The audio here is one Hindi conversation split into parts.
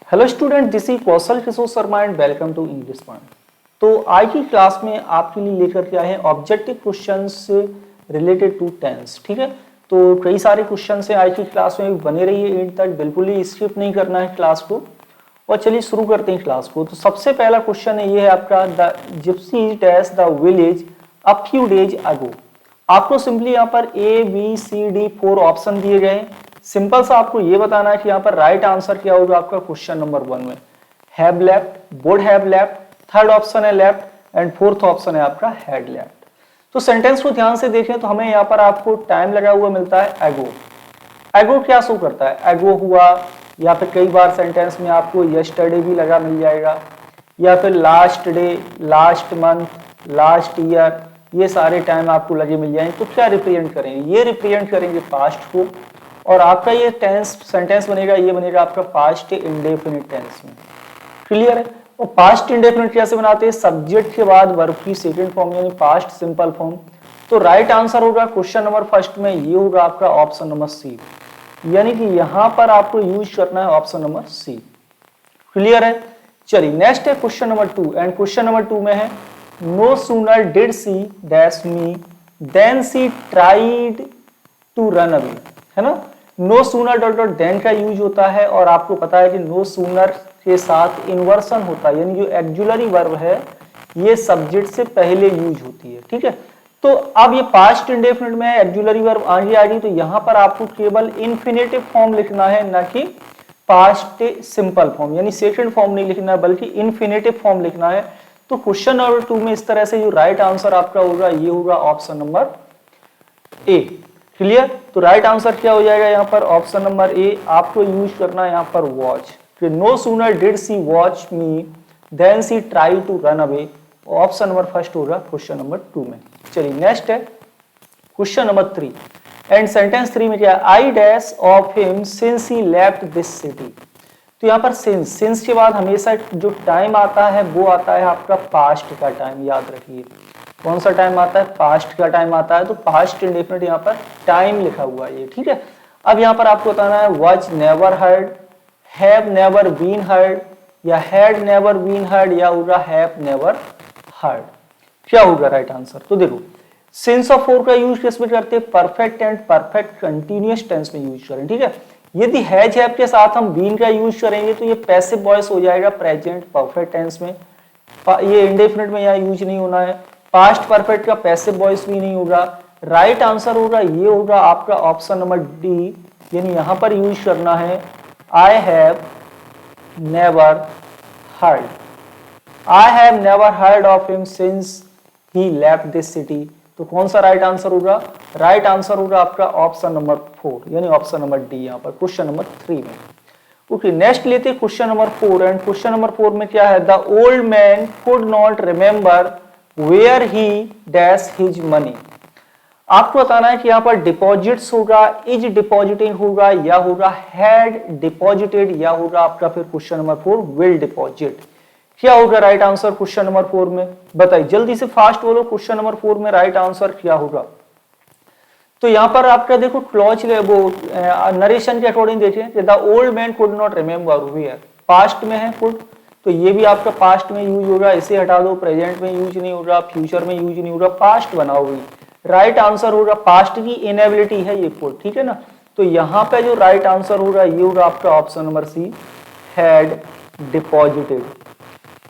Hello student, this is Kaushal Kishore Sharma and welcome to English Point. तो आज की क्लास में आपके लिए लेकर के आए हैं objective questions related to tense. ठीक है, तो कई सारे क्वेश्चन हैं आज की क्लास में, बने रहिए एंड तक, बिल्कुल ही स्किप नहीं करना है क्लास को। और चलिए शुरू करते हैं क्लास को। तो सबसे पहला क्वेश्चन है, ये है आपका the gypsy dash the village a few days ago. आपको सिंपली यहाँ पर A B C D 4 option दिए गए हैं। सिंपल सा आपको ये बताना है कि यहाँ पर राइट आंसर क्या होगा आपका क्वेश्चन नंबर 1 में। Have left, would have left, third option है लेफ्ट एंड फोर्थ ऑप्शन है आपका हैड लेफ्ट। तो सेंटेंस को ध्यान से देखें तो हमें यहाँ पर आपको टाइम लगा हुआ मिलता है एगो। एगो क्या शो करता है, एगो हुआ, या फिर कई बार सेंटेंस में आपको यस्टरडे भी लगा मिल जाएगा, या फिर last day, last month, last year, ये सारे टाइम आपको लगे मिल जाएंगे। तो क्या रिप्रेजेंट करेंगे, ये रिप्रेजेंट करेंगे पास्ट को, और आपका ये टेंस सेंटेंस बनेगा, ये बनेगा आपका पास्ट इंडेफिनिट टेंस में। क्लियर है। और पास्ट इंडेफिनिट कैसे बनाते हैं, सब्जेक्ट के बाद वर्ब की सेकंड फॉर्म यानी पास्ट सिंपल फॉर्म। तो राइट आंसर होगा क्वेश्चन नंबर फर्स्ट में, ये होगा आपका ऑप्शन नंबर सी, यानी कि यहां पर आपको यूज करना है ऑप्शन नंबर सी। क्लियर है। चलिए नेक्स्ट है question number 2 and question number 2 में है no sooner did she dash me than she tried to run away, है ना। No sooner dot dot than का यूज होता है, और आपको पता है कि नो सूनर के साथ इन्वर्सन होता है, यानी जो एक्जुलरी वर्ब है ये सब्जेक्ट से पहले यूज होती है। ठीक है, तो अब ये पास्ट इंडेफिनिट में है, एक्जुलरी वर्ब आगे आ गई, तो यहां पर आपको केवल इन्फिनेटिव फॉर्म लिखना है, ना कि पास्ट सिंपल फॉर्म, यानी सेकंड फॉर्म नहीं लिखना है बल्कि इन्फिनेटिव फॉर्म लिखना है। तो क्वेश्चन नंबर 2 में इस तरह से जो राइट आंसर आपका होगा ये होगा ऑप्शन नंबर ए। क्लियर। तो राइट आंसर क्या हो जाएगा यहाँ पर ऑप्शन नंबर ए। आपको यूज करना है यहाँ पर watch, no sooner did she watch me than she try to run away. Option number first होगा क्वेश्चन नंबर 2 में। चलिए नेक्स्ट है क्वेश्चन नंबर 3 एंड सेंटेंस 3 में क्या है, I dash of him since he left this city. तो यहाँ पर सिंस के बाद हमेशा जो टाइम आता है वो आता है आपका पास्ट का टाइम। याद रखिए कौन सा टाइम आता है, पास्ट का टाइम आता है। तो पास्ट इंडेफिनिट यहाँ पर टाइम लिखा हुआ है ये। ठीक है, अब यहाँ पर आपको बताना है was never heard, have never been heard, या हैड नेवर बीन हर्ड, या होगा हैव नेवर हर्ड। क्या होगा राइट आंसर। तो देखो सिंस ऑफ 4 का यूज किस में करते हैं, perfect and perfect continuous tense में यूज करें। ठीक है, यदि हैज हैव के साथ हम बीन का यूज करेंगे तो ये पैसिव वॉइस हो जाएगा प्रेजेंट परफेक्ट टेंस में, ये इंडेफिनिट में यहाँ यूज नहीं होना है। पास्ट परफेक्ट का पैसिव वॉइस भी नहीं होगा। राइट आंसर होगा ये होगा आपका ऑप्शन नंबर डी, यानी यहां पर यूज करना है I have never heard. I have never heard of him since he left this city. तो कौन सा राइट आंसर होगा, राइट आंसर होगा आपका ऑप्शन नंबर 4, यानी ऑप्शन नंबर डी यहाँ पर क्वेश्चन नंबर 3 में। ओके, नेक्स्ट लेते हैं question number 4 and question number 4 में क्या है, the old man could not remember where he dash his money. आपको बताना है कि यहाँ पर डिपॉजिट्स होगा, इज डिपॉजिटिंग होगा, या होगा हैड डिपॉजिटेड, या होगा आपका फिर क्वेश्चन नंबर 4 विल डिपॉजिट। क्या होगा राइट आंसर क्वेश्चन नंबर 4 में, बताइए जल्दी से फास्ट बोलो। क्वेश्चन नंबर 4 में राइट आंसर क्या होगा। तो यहाँ पर आपका देखो क्लॉज वो नरेशन के अकॉर्डिंग देखिए, the old man could not remember where, past में है कुड, तो ये भी आपका पास्ट में यूज होगा, इसे हटा दो, प्रेजेंट में यूज नहीं होगा, फ्यूचर में यूज नहीं होगा, पास्ट बनाओगे। राइट आंसर होगा पास्ट की इनेबिलिटी है ये कुड। ठीक है ना, तो यहाँ पे जो राइट आंसर होगा ये होगा आपका option number C, had deposited.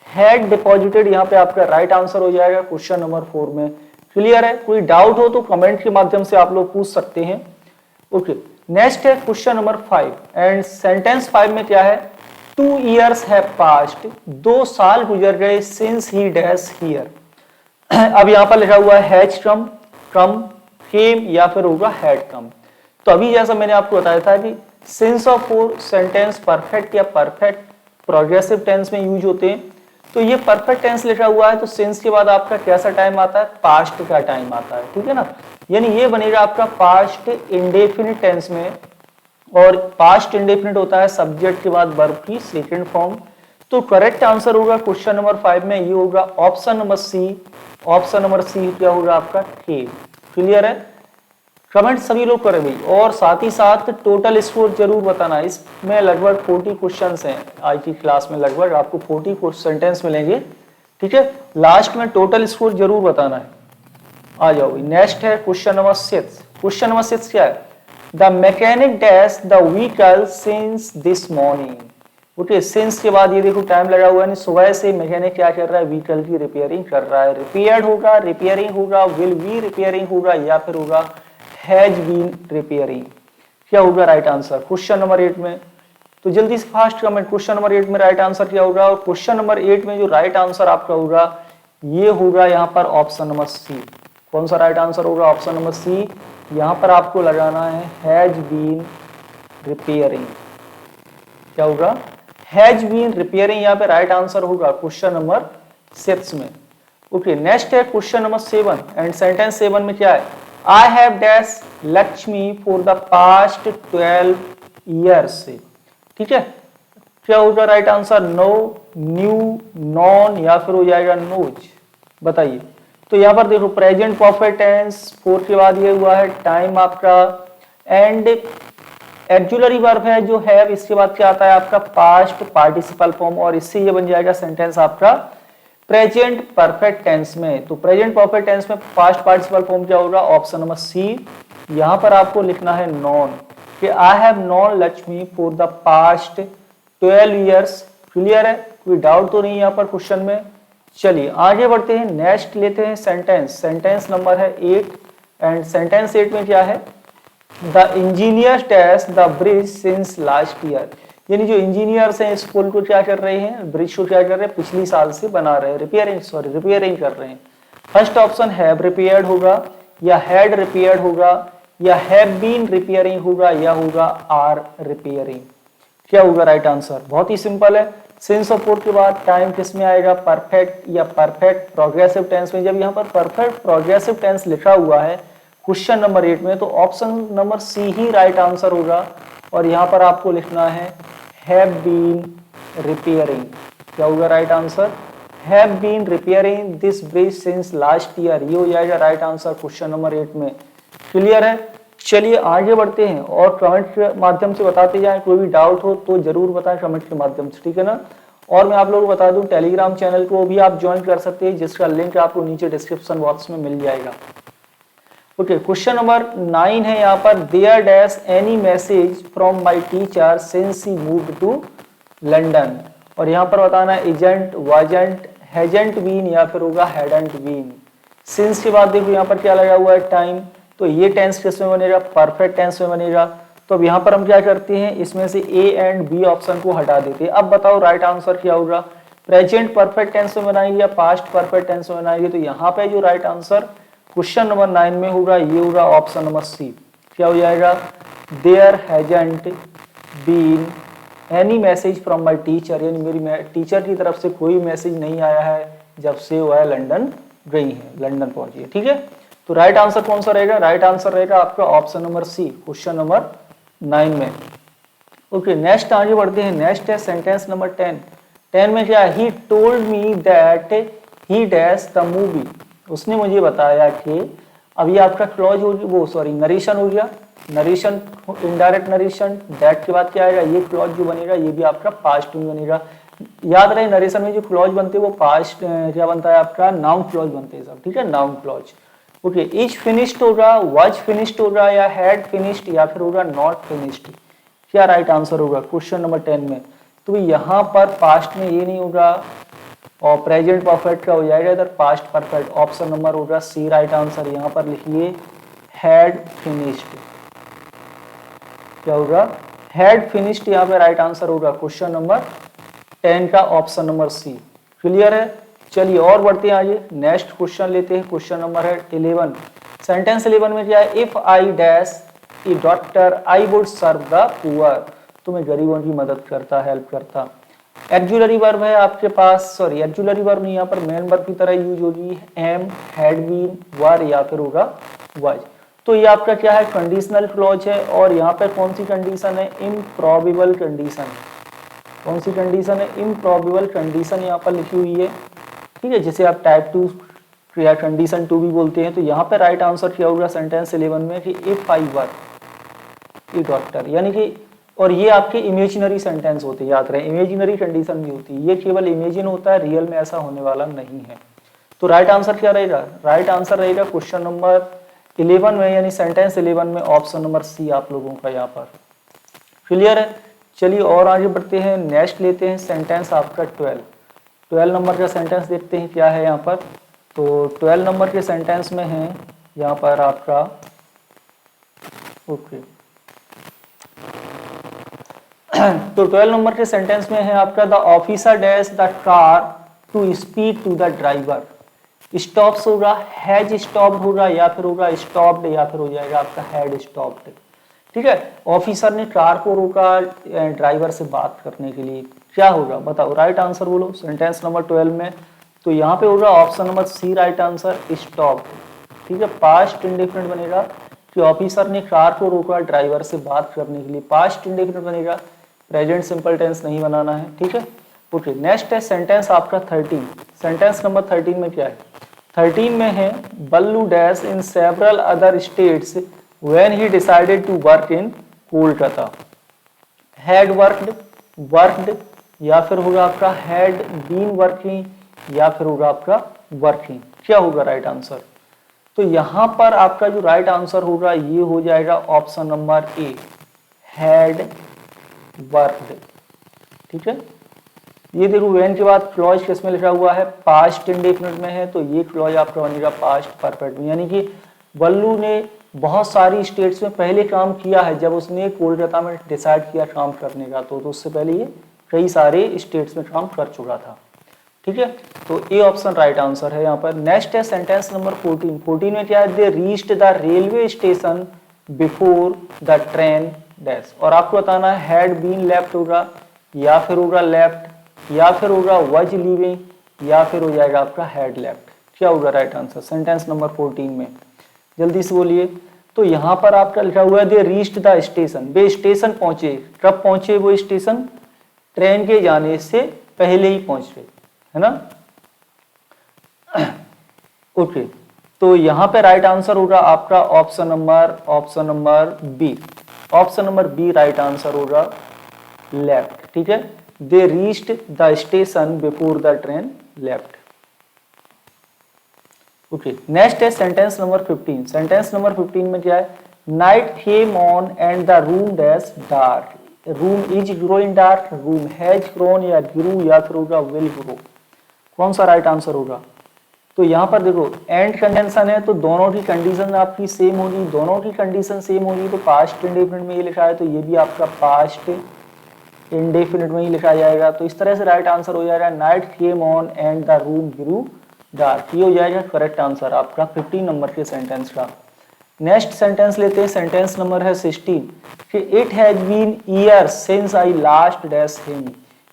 Had deposited यहाँ पे आपका राइट आंसर हो जाएगा क्वेश्चन नंबर 4 में। क्लियर है। कोई डाउट हो तो कमेंट के माध्यम से आप लोग पूछ सकते हैं। ओके, नेक्स्ट है क्वेश्चन नंबर 5 एंड सेंटेंस 5 में क्या है, 2 years have passed, 2 साल गुजर गए, since he dash here। अब यहाँ पर लिखा हुआ है हैज कम, कम, केम, या फिर होगा हैड कम। तो अभी जैसा मैंने आपको बताया था कि सिंस ऑफ 4 सेंटेंस परफेक्ट या परफेक्ट प्रोग्रेसिव टेंस में यूज होते हैं। तो ये परफेक्ट टेंस लिखा हुआ है, तो सिंस के बाद आपका कैसा टाइम आता है, पास्ट का टाइम आता है। ठीक है ना, यानी ये बनेगा आपका पास्ट इंडेफिनिट टेंस में, और पास्ट इंडेफिनिट होता है सब्जेक्ट के बाद वर्ब की सेकंड फॉर्म। तो करेक्ट आंसर होगा क्वेश्चन नंबर 5 में ये होगा option number C. Option number C क्या होगा आपका के। क्लियर है। कमेंट सभी लोग करें भाई, और साथ ही साथ टोटल स्कोर जरूर बताना। इसमें लगभग 40 क्वेश्चंस हैं आज की क्लास में, लगभग आपको 40 सेंटेंस मिलेंगे, ठीक है। लास्ट में टोटल स्कोर जरूर बताना है। आ जाओ, नेक्स्ट है क्वेश्चन नंबर 6। क्वेश्चन नंबर 6 क्या है? The mechanic dash the vehicle since this morning. Okay, since के बाद ये देखो टाइम लगा हुआ है, सुबह से मैकेनिक क्या कर रहा है? व्हीकल की रिपेयरिंग कर रहा है। रिपेयर्ड होगा, रिपेयरिंग होगा, विल बी रिपेयरिंग होगा, या फिर होगा हैज बीन रिपेयरिंग। क्या होगा राइट आंसर क्वेश्चन नंबर 8 में? तो जल्दी से फास्ट कमेंट, क्वेश्चन नंबर 8 में राइट आंसर क्या होगा? और क्वेश्चन नंबर 8 में जो राइट आंसर आपका होगा ये होगा यहाँ पर ऑप्शन नंबर सी। कौन सा राइट आंसर होगा? Option number C. यहाँ पर आपको लगाना है हैज बीन रिपेयरिंग। क्या होगा? हैज बीन रिपेयरिंग यहाँ पे राइट आंसर होगा क्वेश्चन नंबर 6 में। ओके, नेक्स्ट है क्वेश्चन नंबर 7 एंड सेंटेंस 7 में क्या है? I have dash Lakshmi for the past 12 years. ठीक है, क्या होगा right answer? No, new, known, या फिर हो जाएगा नोज। बताइए। तो यहाँ पर देखो प्रेजेंट परफेक्ट टेंस, फोर के बाद ये हुआ है टाइम आपका, एंड एक्जुलरी वर्ब है जो है, इसके बाद क्या आता है आपका? पास्ट पार्टिसिपल फॉर्म, और इससे ये बन जाएगा सेंटेंस आपका प्रेजेंट परफेक्ट टेंस में। तो प्रेजेंट परफेक्ट टेंस में पास्ट पार्टिसिपल फॉर्म क्या होगा? Option number C. यहाँ पर आपको लिखना है नॉन, कि I have known Lakshmi for the past 12 years. Clear है? कोई डाउट तो नहीं यहाँ पर क्वेश्चन में? चलिए आगे बढ़ते हैं, नेक्स्ट लेते हैं सेंटेंस। सेंटेंस नंबर है 8 एंड सेंटेंस 8 में क्या है? The engineers dash the bridge since last year. यानी जो इंजीनियर्स हैं इस पुल को क्या कर रहे हैं? ब्रिज को क्या कर रहे हैं? पिछली साल से बना रहे हैं, रिपेयरिंग कर रहे हैं। फर्स्ट ऑप्शन हैव रिपेयर्ड होगा, या हैड रिपेयर्ड होगा, या हैव बीन रिपेयरिंग होगा, या होगा आर रिपेयरिंग। क्या होगा राइट आंसर? बहुत ही सिंपल है। सिंस और फोर के बाद टाइम किस में आएगा? परफेक्ट या परफेक्ट प्रोग्रेसिव टेंस में। जब यहाँ पर परफेक्ट प्रोग्रेसिव टेंस लिखा हुआ है क्वेश्चन नंबर 8 में, तो ऑप्शन नंबर सी ही राइट आंसर होगा। और यहाँ पर आपको लिखना है हैव बीन रिपेयरिंग। क्या होगा right answer? Have been repairing this bridge since last year. ये हो जाएगा राइट आंसर क्वेश्चन नंबर 8 में। क्लियर है? चलिए आगे बढ़ते हैं और कमेंट के माध्यम से बताते जाएं। कोई भी डाउट हो तो जरूर बताएं कमेंट के माध्यम से, ठीक है ना। और मैं आप लोगों को बता दूं टेलीग्राम चैनल को भी आप ज्वाइन कर सकते हैं, जिसका लिंक आपको नीचे डिस्क्रिप्शन बॉक्स में मिल जाएगा। ओके, क्वेश्चन नंबर 9 है यहाँ पर, there dash any message from my teacher since he moved to London. और यहाँ पर बताना है इजेंट, वाजेंट, हैजेंट बीन, या फिर होगा हैडंट बीन। सिंस के बाद देखो यहाँ पर क्या लगा हुआ है? टाइम। तो ये टेंस किस में बनेगा? परफेक्ट टेंस में बनेगा। तो अब यहाँ पर हम क्या करते हैं? इसमें से ए एंड बी ऑप्शन को हटा देते हैं। अब बताओ राइट आंसर क्या होगा? प्रेजेंट परफेक्ट टेंस में बनाएंगे या पास्ट परफेक्ट टेंस में बनाएंगे? तो यहाँ पे जो राइट आंसर क्वेश्चन नंबर 9 में होगा ये होगा ऑप्शन नंबर सी। क्या हो जाएगा? There hasn't been any message from my teacher, यानी मेरी टीचर की तरफ से कोई मैसेज नहीं आया है जब से वह लंदन गई है, लंदन पहुंची है। ठीक है, तो राइट आंसर कौन सा रहेगा? राइट आंसर रहेगा आपका option number C question number 9 में। ओके, नेक्स्ट आगे बढ़ते हैं। नेक्स्ट है सेंटेंस नंबर 10। 10 में क्या है? He told me that he dash the movie. उसने मुझे बताया कि, अब ये आपका क्लॉज हो गया, वो सॉरी नरेशन हो गया, नरेशन इनडायरेक्ट नरेशन। दैट के बाद क्या आएगा? ये क्लॉज जो बनेगा ये भी आपका पास्ट में बनेगा। याद रहे नरेशन में जो क्लॉज बनते हैं वो पास्ट क्या बनता है आपका? नाउन क्लॉज बनते हैं सब, ठीक है, noun clause. Okay, is finished होगा, वाज फिनिश्ड होगा, या हैड फिनिश्ड, या फिर होगा नॉट फिनिश्ड। क्या राइट आंसर होगा क्वेश्चन नंबर 10 में? तो यहाँ पर पास्ट में ये नहीं होगा, और प्रेजेंट परफेक्ट का हो जाएगा इधर पास्ट परफेक्ट। ऑप्शन नंबर होगा सी राइट आंसर। यहाँ पर लिखिए हैड फिनिश्ड। क्या होगा? हैड फिनिश्ड यहाँ पे राइट आंसर होगा क्वेश्चन नंबर 10 का ऑप्शन नंबर सी। क्लियर है? चलिए और बढ़ते हैं आगे, नेक्स्ट क्वेश्चन लेते हैं। क्वेश्चन नंबर है 11। सेंटेंस 11 में क्या है? If I dash a doctor I would serve the poor. तो मैं गरीबों की मदद करता, हेल्प करता। एक्जुलरी वर्ब है आपके पास, सॉरी एक्जुलरी वर्ब नहीं, यहाँ पर मेन वर्ब की तरह यूज होगी। एम, हैड बीन, वर, या फिर होगा वाज। तो ये आपका क्या है? कंडीशनल क्लॉज है। और यहाँ पर कौन सी कंडीशन है? Improbable condition. कौन सी कंडीशन है? इम्प्रॉबेबल कंडीशन यहाँ पर लिखी हुई है, ठीक है, जिसे आप टाइप 2 या कंडीशन 2 भी बोलते हैं। तो यहाँ पे राइट आंसर क्या होगा सेंटेंस 11 में कि if I were A doctor, यानी कि, और ये आपके इमेजिनरी सेंटेंस होते हैं, याद रहे इमेजिनरी कंडीशन भी होती है, ये केवल इमेजिन होता है, रियल में ऐसा होने वाला नहीं है। तो राइट आंसर क्या रहेगा, राइट आंसर रहेगा क्वेश्चन नंबर 11 में, यानी सेंटेंस 11 में ऑप्शन नंबर सी आप लोगों का यहाँ पर क्लियर है। चलिए और आगे बढ़ते हैं, नेक्स्ट लेते हैं सेंटेंस आपका 12 नंबर का सेंटेंस देखते हैं क्या है यहाँ पर। तो 12 नंबर के सेंटेंस में है यहाँ पर आपका ओके तो 12 नंबर के सेंटेंस में है आपका the officer dash the car to speed to the driver. Stops होगा, हैज स्टॉप्ड होगा, या फिर होगा स्टॉप्ड, या फिर हो जाएगा आपका हैड स्टॉप्ड। ठीक है, ऑफिसर ने कार को रोका ड्राइवर से बात करने के लिए, क्या होगा बताओ, राइट आंसर बोलो सेंटेंस नंबर 12 में। तो यहाँ पे होगा option number C right answer, stopped. ठीक है, पास्ट इंडेफिनिट बनेगा कि ऑफिसर ने कार को रोका ड्राइवर से बात करने के लिए, पास्ट इंडेफिनिट बनेगा, प्रेजेंट सिंपल टेंस नहीं बनाना है। ठीक है, ओके नेक्स्ट है सेंटेंस आपका 13। सेंटेंस नंबर 13 में क्या है, 13 में है बल्लू dash in several other states when he decided to work in Kolkata. Had worked, worked, या फिर होगा आपका हैड बीन वर्किंग, या फिर होगा आपका वर्किंग, क्या होगा राइट आंसर। तो यहां पर आपका जो राइट आंसर होगा ये हो जाएगा option number A, had worked. ठीक है, ये देखो व्हेन के बाद क्लॉज किसमें लिखा हुआ है, पास्ट इंडेफिनिट में है, तो ये क्लॉज आपका बनेगा पास्ट परफेक्ट में, यानी कि बल्लू ने बहुत सारी स्टेट्स में पहले काम किया है, जब उसने कोलकाता में डिसाइड किया काम करने का, तो उससे पहले ये कई सारे स्टेट्स में काम कर चुका था। ठीक है, तो ए ऑप्शन राइट आंसर है यहाँ पर। नेक्स्ट है सेंटेंस नंबर 14। 14 में क्या है, they reached the railway station before the train dash, और आपको बताना है हैड बीन लेफ्ट होगा, या फिर होगा लेफ्ट, या फिर होगा वज लीविंग, या फिर हो जाएगा आपका हैड लेफ्ट, क्या होगा राइट आंसर सेंटेंस नंबर 14 में, जल्दी से बोलिए। तो यहाँ पर आपका लिखा हुआ है they reached the station, way station पहुंचे, कब पहुंचे वो स्टेशन, ट्रेन के जाने से पहले ही पहुंचे, है ना। ओके, तो यहाँ पे राइट आंसर होगा आपका option number B, option number B right answer होगा लेफ्ट। ठीक है, they reached the station before the train left. Okay, next है सेंटेंस नंबर 15। सेंटेंस नंबर 15 में क्या है, night came on and the room dash dark, room is growing dark, room has grown, या ग्रू, या फिर होगा विल ग्रो, कौन सा राइट आंसर होगा। तो यहाँ पर देखो एंड कंडीशन है, तो दोनों की कंडीशन आपकी सेम होगी, दोनों की कंडीशन सेम होगी, तो पास्ट इंडेफिनिट में ये लिखा है, तो ये भी आपका पास्ट इंडेफिनिट में ही लिखा जाएगा। तो इस तरह से राइट आंसर हो जाएगा night came on and the room grew dark, ये हो जाएगा करेक्ट आंसर आपका 15 नंबर के सेंटेंस का। नेक्स्ट सेंटेंस लेते हैं, सेंटेंस नंबर है 16 कि it has been years since I last dash him,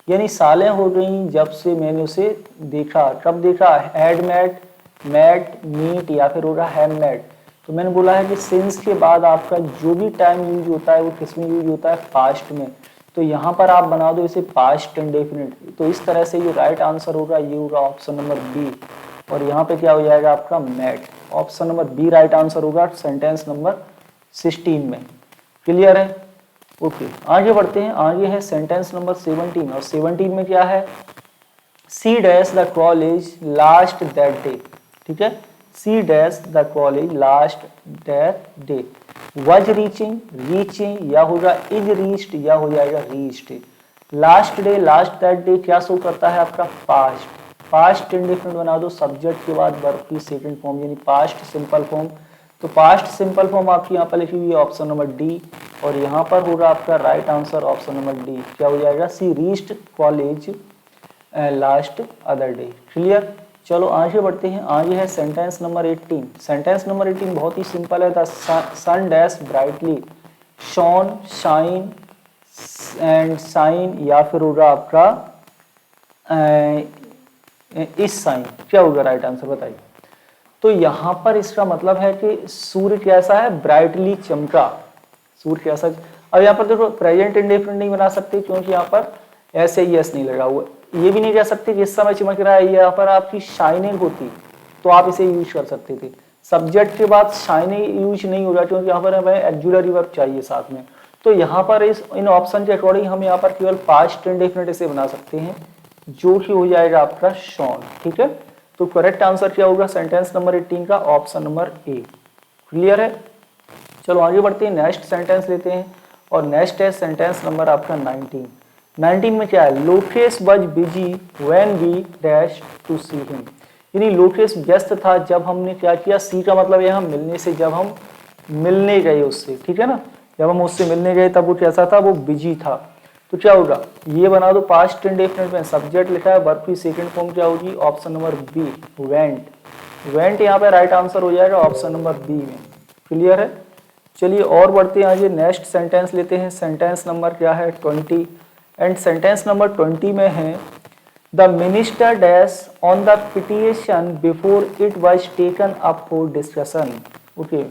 यानी सालें हो गई जब से मैंने उसे देखा, कब देखा, हैड मेट, मेट, मीट, या फिर होगा हैव मेट। तो मैंने बोला है कि सिंस के बाद आपका जो भी टाइम यूज होता है वो किस में यूज होता है, पास्ट में, तो यहाँ पर आप बना दो इसे पास्ट इंडेफिनिट। तो इस तरह से जो राइट आंसर होगा ये होगा ऑप्शन नंबर बी, और यहाँ पे क्या हो जाएगा आपका met, option number B right answer होगा सेंटेंस नंबर 16 में, क्लियर है। ओके, आगे बढ़ते हैं, आगे है सेंटेंस नंबर 17, और 17 में क्या है, she dash the college last that day. ठीक है, she dash the college last that day, was reaching, reaching, या होगा इज रीच्ड, या हो जाएगा reached. Last day, last that day क्या शो करता है आपका पास्ट, पास्ट इंडेफिनिट बना दो, सब्जेक्ट के बाद वर्ब की सेकंड फॉर्म यानी पास्ट सिंपल फॉर्म। तो पास्ट सिंपल फॉर्म आपकी यहाँ पर लिखी हुई है ऑप्शन नंबर डी, और यहाँ पर होगा आपका right answer option number D, क्या हो जाएगा, she reached college last other day, clear. चलो आगे बढ़ते हैं, आगे है सेंटेंस नंबर 18। सेंटेंस नंबर 18 बहुत ही सिंपल है, the sun dash brightly shone, shine and sign, या फिर होगा आपका इस साइन, क्या होगा राइट आंसर बताइए। तो यहाँ पर इसका मतलब है कि सूर्य कैसा है, ब्राइटली चमका, सूर्य कैसा। अब यहाँ पर देखो प्रेजेंट इंडेफिनिट नहीं बना सकते क्योंकि यहाँ पर ऐसे ही एस नहीं लगा हुआ, ये भी नहीं कह सकते कि इस समय चमक रहा है, यहाँ पर आपकी शाइनिंग होती तो आप इसे यूज कर सकते थे। सब्जेक्ट के बाद शाइन यूज नहीं होगा क्योंकि यहाँ पर हमें एक्जुलरी वर्ब चाहिए साथ में। तो यहाँ पर इन ऑप्शन के अकॉर्डिंग हम यहाँ पर केवल पास्ट इंडेफिनिट इसे बना सकते हैं, जो कि हो जाएगा आपका शॉन। ठीक है, तो करेक्ट आंसर क्या होगा सेंटेंस नंबर 18 का? ऑप्शन नंबर ए। क्लियर है? चलो आगे बढ़ते हैं, नेक्स्ट सेंटेंस लेते हैं और नेक्स्ट है सेंटेंस नंबर आपका 19। 19 में क्या है? Lokesh was busy when we dash to see him. यानी लोकेश व्यस्त था जब हमने क्या किया, सी का मतलब यहाँ मिलने से, जब हम मिलने गए उससे। ठीक है ना, जब हम उससे मिलने गए तब वो कैसा था? वो बिजी था। तो क्या होगा? ये बना दो पास्ट इंडेफिनिट में सब्जेक्ट लिखा है, वर्ब की सेकंड फॉर्म क्या होगी? Option number B, went. Went यहाँ पे राइट आंसर हो जाएगा ऑप्शन नंबर बी में। क्लियर है? चलिए और बढ़ते हैं आगे, नेक्स्ट सेंटेंस लेते हैं। सेंटेंस नंबर क्या है? 20। एंड सेंटेंस नंबर 20 में है the minister dash on the petition before it was taken up for discussion. Okay,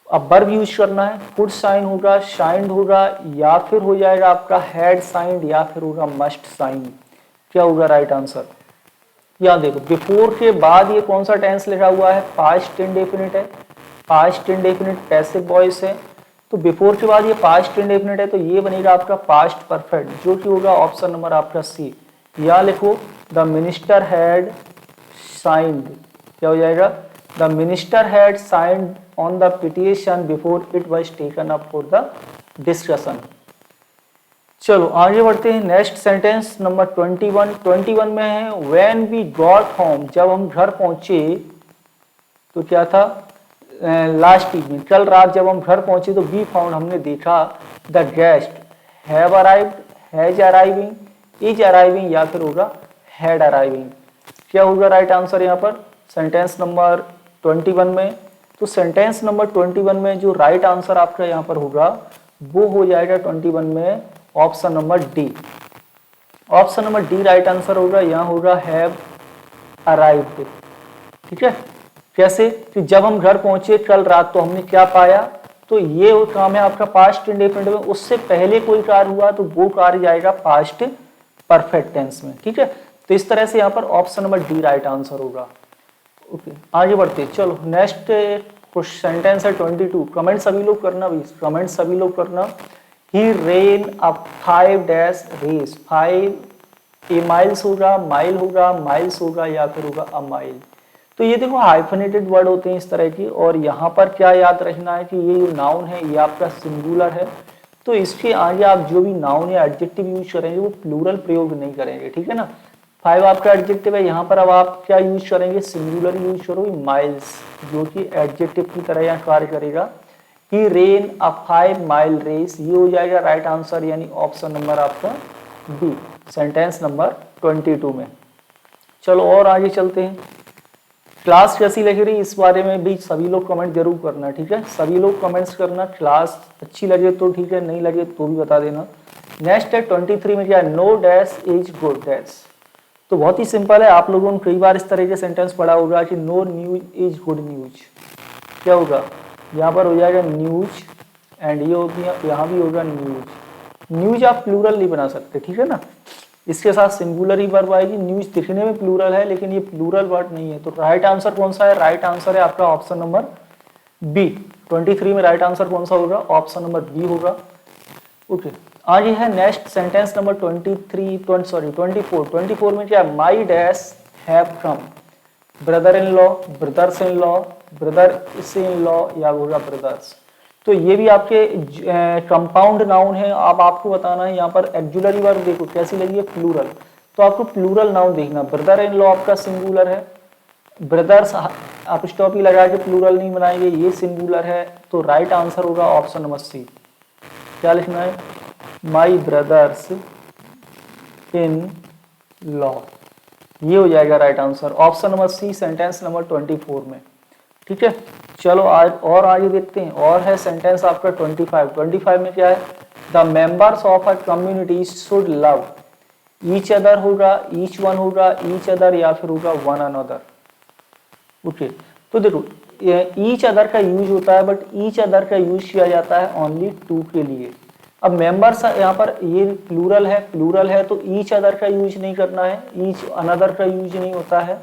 अब वर्ब यूज करना है, कुड साइन होगा, शाइंड होगा, या फिर हो जाएगा आपका हैड साइंड, या फिर होगा मस्ट साइन। क्या होगा राइट आंसर? यहाँ देखो बिफोर के बाद ये कौन सा टेंस लिखा हुआ है? पास्ट इंडेफिनिट है, पास्ट इंडेफिनिट पैसिव वॉइस है। तो बिफोर के बाद ये पास्ट इंडेफिनिट है तो ये बनेगा आपका पास्ट परफेक्ट, जो कि होगा ऑप्शन नंबर आपका सी। या लिखो द मिनिस्टर हैड साइंड। क्या हो जाएगा? The minister had signed on the petition before it was taken up for the discussion. चलो आगे बढ़ते हैं, नेक्स्ट सेंटेंस नंबर 21। 21 में है व्हेन वी गॉट होम, जब हम घर पहुंचे। तो क्या था? लास्ट इवनिंग, कल रात जब हम घर पहुंचे तो वी फाउंड, हमने देखा, the guest have arrived, has arriving, is arriving, या फिर होगा हैड अराइविंग। क्या होगा राइट आंसर यहाँ पर सेंटेंस नंबर 21 में? तो सेंटेंस नंबर 21 में जो राइट आंसर आपका यहाँ पर होगा वो हो जाएगा 21 में option number D. Option number D right answer होगा। यहाँ होगा हैव अराइव्ड। ठीक है, कैसे? कि जब हम घर पहुंचे कल रात तो हमने क्या पाया? तो ये काम है आपका पास्ट इंडेफिनिट में, उससे पहले कोई कार्य हुआ तो वो कार्य जाएगा पास्ट परफेक्ट टेंस में। ठीक है, तो इस तरह से यहाँ पर option number D right answer होगा। ओके, आगे बढ़ते हैं। चलो नेक्स्ट सेंटेंस है 22। कमेंट सभी लोग करना, भी कमेंट सभी लोग करना। ही रेन अ 5 डैश रेस। 5 ए माइल्स होगा, माइल होगा, माइल्स होगा, या फिर होगा अ माइल। तो ये देखो हाइफनेटेड वर्ड होते हैं इस तरह की। और यहाँ पर क्या याद रखना है कि ये जो नाउन है ये आपका सिंगुलर है, तो इसके आगे आप जो भी नाउन या एडजेक्टिव यूज करेंगे वो प्लूरल प्रयोग नहीं करेंगे। ठीक है ना, 5 आपका एडजेक्टिव है, यहाँ पर अब आप क्या यूज करेंगे? सिंगुलर यूज करोगे, माइल्स, जो कि एडजेक्टिव की तरह यहाँ कार्य करेगा। ही रेन अ 5 माइल रेस, ये हो जाएगा राइट आंसर, यानी ऑप्शन नंबर आपका बी, सेंटेंस नंबर 22 में। चलो और आगे चलते हैं। क्लास कैसी लग रही इस बारे में भी सभी लोग कमेंट जरूर करना। ठीक है, सभी लोग कमेंट्स करना, क्लास अच्छी लगे तो ठीक है, नहीं लगे तो भी बता देना। नेक्स्ट है 23 में क्या है? No dash is good dash. तो बहुत ही सिंपल है, आप लोगों ने कई बार इस तरह के सेंटेंस पढ़ा होगा कि no news is good news. क्या होगा? यहाँ पर हो जाएगा न्यूज, एंड ये होगी, यहाँ भी होगा न्यूज। न्यूज आप प्लूरल नहीं बना सकते। ठीक है ना, इसके साथ सिंगुलर ही वर्ब आएगी। न्यूज दिखने में प्लूरल है लेकिन ये प्लूरल वर्ड नहीं है। तो राइट आंसर कौन सा है? राइट आंसर है आपका ऑप्शन नंबर बी। 23 में राइट आंसर कौन सा होगा? ऑप्शन नंबर बी होगा। ओके, आगे है नेक्स्ट सेंटेंस नंबर 24 में क्या है? माई dash have come, brother in law, brothers in law, brother in law, या होगा ब्रदर्स। तो ये भी आपके कंपाउंड नाउन है। अब आपको बताना है यहाँ पर एक्जुलरी वर्ब देखो कैसी लगी है? प्लूरल। तो आपको प्लूरल नाउन देखना। ब्रदर इन लॉ आपका सिंगुलर है, ब्रदर्स आप स्टॉप ही लगा के प्लूरल नहीं बनाएंगे, ये सिंगुलर है। तो राइट आंसर होगा ऑप्शन नंबर सी। क्या लिखना है? माई ब्रदर्स इन लॉ, ये हो जाएगा right answer, option number C, sentence number 24 में। ठीक है, चलो आज और आगे देखते हैं। और है सेंटेंस आपका 25 में क्या है? The members of a community should love each other होगा, ईच वन होगा, ईच अदर, या फिर होगा वन अनदर। ओके, तो देखो ईच अदर का यूज होता है, बट ईच अदर का यूज किया जाता है ओनली टू के लिए। अब मेंबर्स यहाँ पर ये प्लूरल है तो ईच अदर का यूज नहीं करना है, ईच अनदर का यूज नहीं होता है।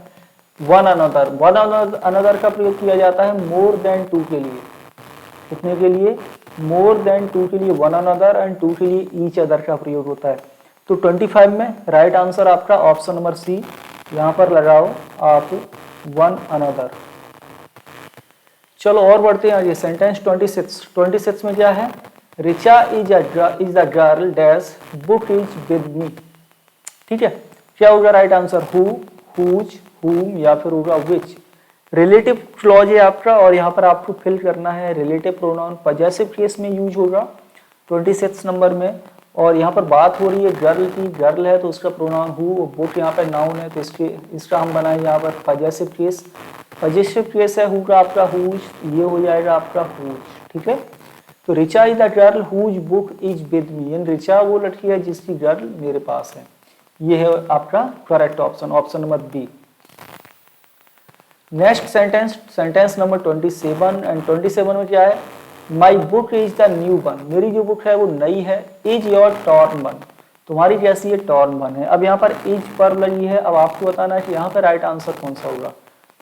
वन अनदर का प्रयोग किया जाता है मोर देन टू के लिए। कितने के लिए? मोर देन टू के लिए वन अनदर एंड टू के लिए ईच अदर का प्रयोग होता है। तो 25 में राइट आंसर आपका ऑप्शन नंबर सी, यहाँ पर लगाओ आप वन अनदर। चलो और बढ़ते हैं आगे। सेंटेंस 26 में क्या है? Richa is the girl dash book is with मी। ठीक है, क्या होगा राइट आंसर? हु, हुज, हुम या फिर होगा विच। रिलेटिव क्लॉज है आपका और यहाँ पर आपको फिल करना है रिलेटिव प्रोनाउन, पजेसिव केस में यूज होगा 26 नंबर में। और यहाँ पर बात हो रही है गर्ल की, गर्ल है तो उसका प्रोनाउन हु, बुक यहाँ पे नाउन है तो इसका हम बनाए यहाँ पर पजेसिव केस। पजेसिव केस है हु का आपका हुज, ये हो जाएगा आपका हुज। ठीक है, तो Richa is the girl whose book is with me, यानी रिचा वो लड़की है जिसकी गर्ल मेरे पास है। ये है आपका correct option, option number B. Next sentence number 27 and 27 में क्या है? My book is the new one, मेरी जो बुक है वो नई है। इज योर टॉर्न वन, तुम्हारी कैसी है? टॉर्न वन है। अब यहाँ पर इज पर लगी है, अब आपको बताना है कि यहाँ पर राइट आंसर कौन सा होगा।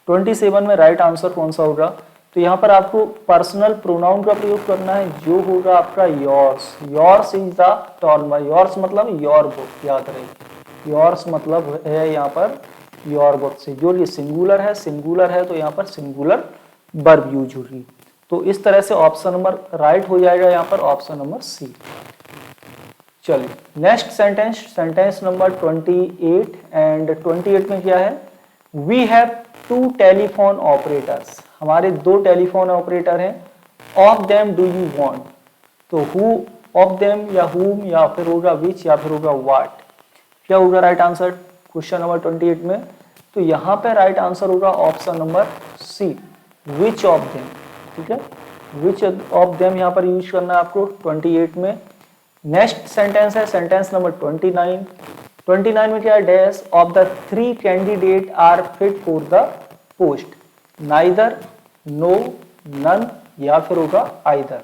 27 में राइट आंसर कौन सा होगा? तो यहाँ पर आपको पर्सनल प्रोनाउन का प्रयोग करना है जो होगा आपका yours. Yours is the torn one, yours मतलब योर बुक, याद रहे योर्स मतलब है यहाँ पर योर बुक से, जो ये सिंगुलर है तो यहाँ पर सिंगुलर वर्ब यूज होगी। तो इस तरह से ऑप्शन नंबर राइट हो जाएगा यहाँ पर ऑप्शन नंबर सी। चलिए नेक्स्ट सेंटेंस नंबर 28 एंड 28 में क्या है? We have two telephone operators, हमारे दो टेलीफोन ऑपरेटर हैं। Of them do you want, तो हु ऑफ देम या हुम या फिर होगा विच या फिर होगा व्हाट। क्या होगा राइट आंसर क्वेश्चन नंबर 28 में? तो यहाँ पे राइट आंसर होगा option number C, which of them. ठीक है, विच ऑफ देम यहाँ पर यूज करना है आपको 28 में। नेक्स्ट सेंटेंस है सेंटेंस नंबर 29 में क्या है? Dash of the three candidate are fit for the post, neither, no, none या फिर होगा आइदर।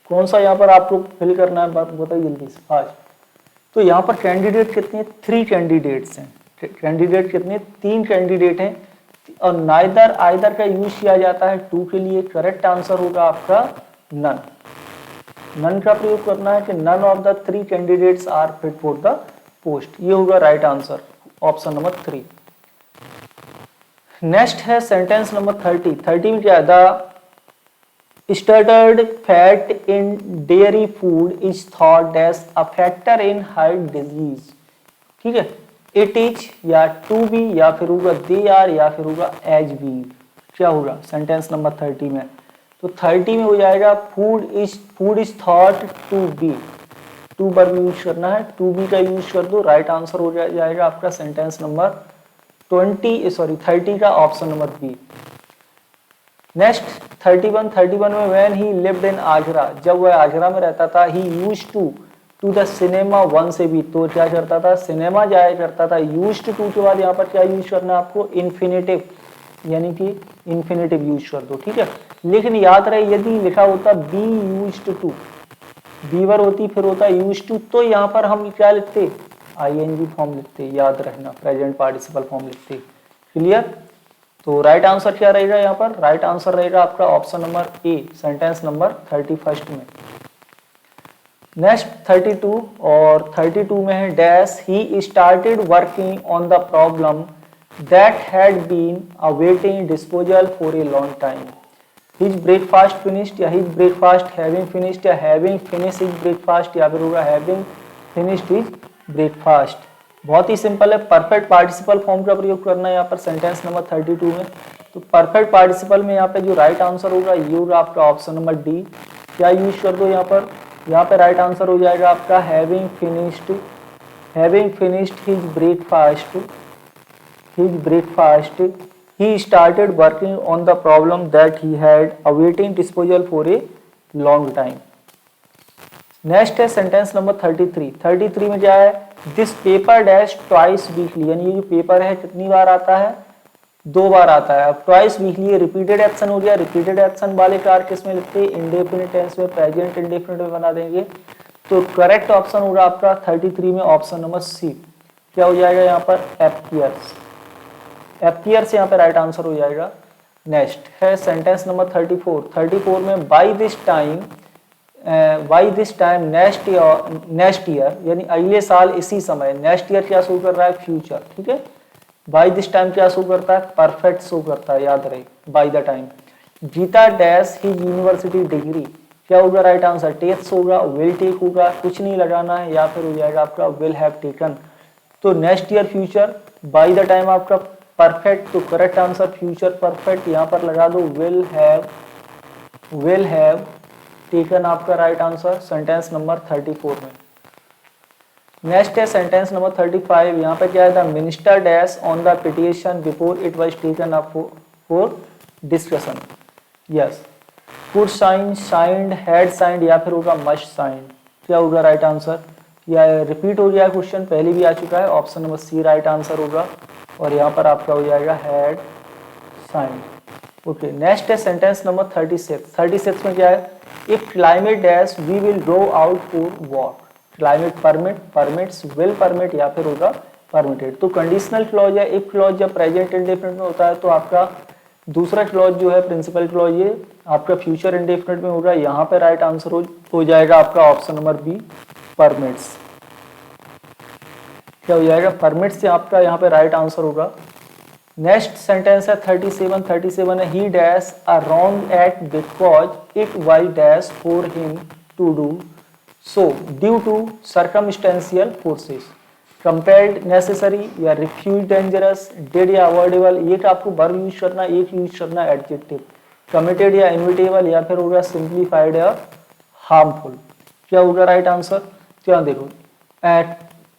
कौन सा यहाँ पर आपको फिल करना है, बताइए जल्दी से फास्ट। तो यहाँ पर कैंडिडेट कितने? 3 कैंडिडेट्स हैं। कैंडिडेट कितने? 3 कैंडिडेट हैं और नाइदर आइदर का यूज किया जाता है टू के लिए। करेक्ट आंसर होगा आपका नन। नन का प्रयोग करना है कि none of the 3 candidates are fit for the post, ये होगा right answer option number 3। Next है सेंटेंस नंबर 30 में क्या है? The saturated fat in dairy food is thought as a factor in heart disease. ठीक है, इट इज या टू बी या फिर होगा दे आर या फिर होगा एज बीइंग। क्या होगा सेंटेंस नंबर 30 में? तो 30 में हो जाएगा food is thought to be, to पर यूज करना है, टू बी का यूज कर दो, राइट आंसर हो जाएगा आपका सेंटेंस नंबर 30 का ऑप्शन नंबर बी। नेक्स्ट 31 में when he lived in Agra, जब वह आगरा में रहता था, he used to the cinema one से भी, तो क्या करता था? सिनेमा जाया करता था। यूज्ड टू के बाद यहाँ पर क्या यूज करना है आपको? इन्फिनेटिव, यानी कि इन्फिनेटिव यूज कर दो। ठीक है, लेकिन याद रहे यदि लिखा होता बी यूज्ड टू, बीवर होती फिर होता यूज्ड टू, तो यहाँ पर हम क्या लिखते? आईएनजी फॉर्म लिखते, याद रखना प्रेजेंट पार्टिसिपल फॉर्म लिखते। क्लियर? तो राइट आंसर क्या रहेगा यहाँ पर? राइट आंसर रहेगा आपका option number A, sentence number 31 में। नेक्स्ट 32 और 32 में है dash he started working on the problem that had been awaiting disposal for a long time. His breakfast finished या हिज ब्रेकफास्ट हैविंग फिनिश्ड या हैविंग फिनिश हिज ब्रेकफास्ट या फिर होगा हैविंग फिनिश्ड हिज ब्रेकफास्ट। बहुत ही सिंपल है, परफेक्ट पार्टिसिपल फॉर्म का प्रयोग करना है यहाँ पर सेंटेंस नंबर 32 में। तो परफेक्ट पार्टिसिपल में यहाँ पे जो राइट आंसर होगा ये होगा आपका ऑप्शन नंबर डी। क्या यूज कर दो यहाँ पर? यहाँ पे राइट आंसर हो जाएगा आपका having finished his breakfast he started working on the problem that he had awaiting disposal for a long time. Next है सेंटेंस नंबर 33 में क्या है? This paper dash twice weekly, यानी ये जो पेपर है कितनी बार आता है? 2 बार आता है। अब ट्वाइस वीकली रिपीटेड एक्शन हो गया, रिपीटेड एक्शन वाले कार किस में लिखते हैं? इंडेफिनिट टेंस में, प्रेजेंट इंडेफिनिट में बना देंगे। तो करेक्ट ऑप्शन होगा आपका 33 में ऑप्शन नंबर सी। क्या हो जाएगा यहाँ पर? एपियर्स। अपीयर से यहाँ पे राइट आंसर हो जाएगा। नेक्स्ट है सेंटेंस नंबर 34 में by this time next year यानी अगले साल इसी समय, नेक्स्ट ईयर क्या शो कर रहा है, फ्यूचर, ठीक है। बाई दिस टाइम क्या शो करता है, परफेक्ट शो करता है, याद रहे by the time. Gita dash he university degree, क्या होगा राइट आंसर, टेक्स होगा, विल टेक होगा, कुछ नहीं लगाना है, या फिर हो जाएगा आपका विल हैव टेकन। तो next year future, by the time आपका परफेक्ट, तो करेक्ट आंसर फ्यूचर परफेक्ट, यहाँ पर लगा दो विल हैव टेकन आपका राइट आंसर सेंटेंस नंबर 34 में। नेक्स्ट है सेंटेंस नंबर 35, यहाँ पे क्या है, the minister dash on the petition before it was taken up for discussion. Yes, could sign, signed, had signed, या फिर होगा मस्ट साइंड, क्या होगा राइट आंसर। या रिपीट हो गया क्वेश्चन, पहले भी आ चुका है, option number C right answer होगा, और यहाँ पर आपका हो जाएगा हैड साइंड। ओके, नेक्स्ट है सेंटेंस नंबर 36 में क्या है, if climate dash we will go out for walk, climate permits, will permit, या फिर होगा परमिटेड। तो कंडीशनल क्लॉज या इफ क्लॉज जब प्रेजेंट इंडेफिनिट में होता है तो आपका दूसरा क्लॉज जो है प्रिंसिपल क्लॉज, ये आपका फ्यूचर इंडेफिनिट में होगा, यहाँ पे राइट आंसर हो जाएगा आपका ऑप्शन नंबर बी परमिट्स। क्या हो जाएगा, परमिट्स से आपका यहाँ पे राइट आंसर होगा। नेक्स्ट सेंटेंस है 37 है, he dash a wrong act because it was dash for him to do so due to circumstantial forces, compelled, necessary, या रिफ्यूज, डेंजरस, डेड या अवॉइडेबल, ये आपको वर्ब यूज करना, एक यूज करना एडजेक्टिव, कमिटेड या इनविटेबल, या फिर होगा सिंप्लीफाइड या हार्मफुल। क्या होगा राइट आंसर, क्या देखो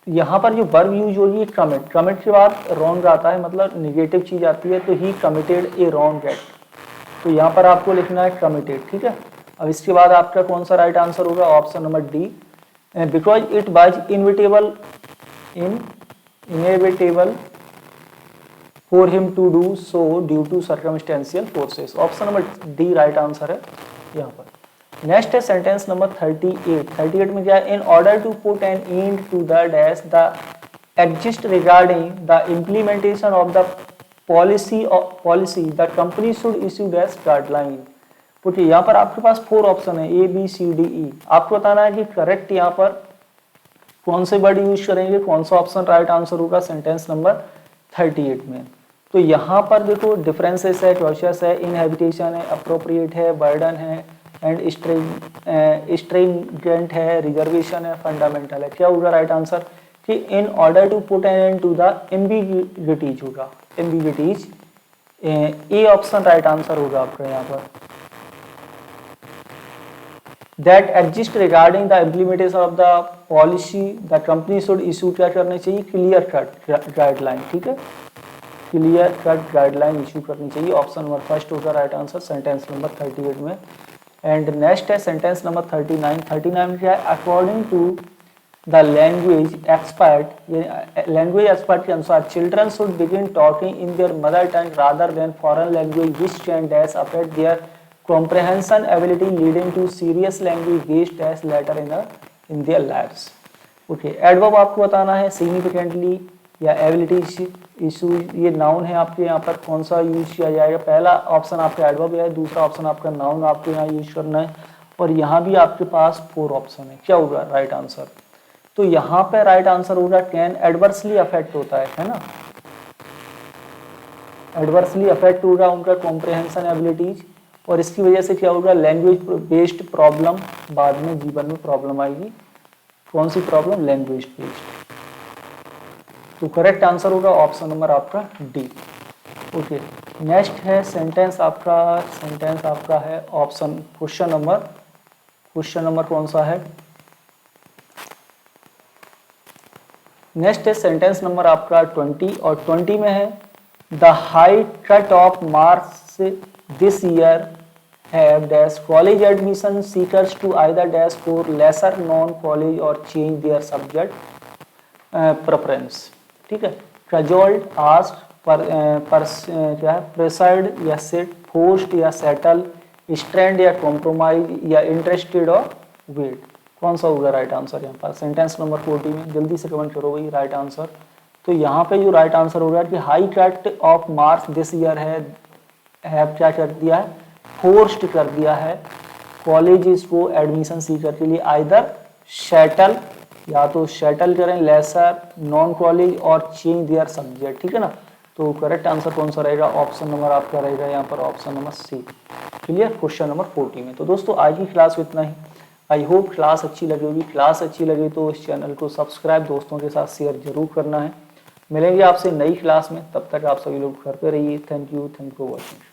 यहाँ पर जो वर्ब यूज होगी कमिट के बाद रॉन्ग आता है, मतलब निगेटिव चीज आती है, तो ही कमिटेड ए रॉन्ग एक्ट, तो यहाँ पर आपको लिखना है कमिटेड, ठीक है। अब इसके बाद आपका कौन सा राइट आंसर होगा, option number D, because it was inevitable for him to do so due to circumstantial forces, option number D right answer है यहाँ पर। नेक्स्ट है सेंटेंस नंबर 38 में क्या है, in order to put an end to the dash the exist regarding the implementation of the policy the company should issue dash guideline. देखिए यहाँ पर आपके पास 4 ऑप्शन है, ए बी सी डी ई, आपको बताना है कि करेक्ट यहाँ पर कौन से वर्ड यूज करेंगे, कौन सा ऑप्शन राइट आंसर होगा सेंटेंस नंबर 38 में। तो यहाँ पर देखो डिफरेंसेस है, क्लॉशस है, इनहैबिटेशन है, अप्रोप्रिएट है, बर्डन है, एंड स्ट्रिंजेंट है, रिजर्वेशन है, फंडामेंटल है। क्या होगा राइट आंसर कि in order to put an end to the ambiguities होगा, ambiguities, A option right answer होगा आपका यहाँ पर। That exist regarding the implementation of the policy the company should issue, क्या करनी चाहिए, क्लियर कट गाइडलाइन, ठीक है, क्लियर कट गाइडलाइन इशू करनी चाहिए, ऑप्शन नंबर फर्स्ट होगा राइट आंसर सेंटेंस नंबर 38 में। एंड नेक्स्ट है सेंटेंस नंबर 39 में क्या है, according to the language expert के अनुसार children should begin talking in their mother tongue rather than foreign language which can dash affect their comprehension ability leading to serious language based test later in their lives। Okay, adverb आपको बताना है significantly या ability इशू, ये नाउन है आपके यहाँ पर, कौन सा यूज किया जाएगा, पहला ऑप्शन आपका एडवर्ब है, दूसरा ऑप्शन आपका नाउन आपको यहाँ यूज करना है, और यहाँ भी आपके पास 4 ऑप्शन है। क्या होगा राइट आंसर, तो यहाँ पे राइट आंसर होगा कैन एडवर्सली अफेक्ट होता है ना, एडवर्सली अफेक्ट होगा उनका कॉम्प्रिहेंशन एबिलिटीज, और इसकी वजह से क्या होगा, लैंग्वेज बेस्ड प्रॉब्लम, बाद में जीवन में प्रॉब्लम आएगी, कौन सी प्रॉब्लम, लैंग्वेज बेस्ड। तो करेक्ट आंसर होगा ऑप्शन नंबर आपका डी। ओके, नेक्स्ट है सेंटेंस आपका है ऑप्शन क्वेश्चन नंबर कौन सा है, नेक्स्ट है सेंटेंस नंबर आपका 20, और 20 में है the high cut off marks this year have dash college admission seekers to either dash for lesser known college or change their subject preference, ठीक है। cajoled, asked, क्या है, preside या sit, forced या settle, strained या compromise, या interested और wait, कौन सा होगा राइट आंसर यहाँ पर सेंटेंस नंबर 40 में, जल्दी से कमेंट करो भाई राइट आंसर तो यहाँ पे जो राइट आंसर होगा कि high tract of March this year है क्या कर दिया है, फोर्स्ड कर दिया है कॉलेजेस को एडमिशन सीकर के लिए आइदर शैटल, या तो शैटल करें लेसर नॉन कॉलेज और चेंज देयर सब्जेक्ट, ठीक है ना। तो करेक्ट आंसर कौन सा रहेगा, ऑप्शन नंबर आपका रहेगा यहाँ पर option number C. Clear, question number 40 में। तो दोस्तों आज की क्लास में इतना ही। आई होप क्लास अच्छी लगी होगी। क्लास अच्छी लगी तो इस चैनल को सब्सक्राइब दोस्तों के साथ शेयर जरूर करना है। मिलेंगे आपसे नई क्लास में, तब तक आप सभी लोग घर पे रहिए। Thank you for watching.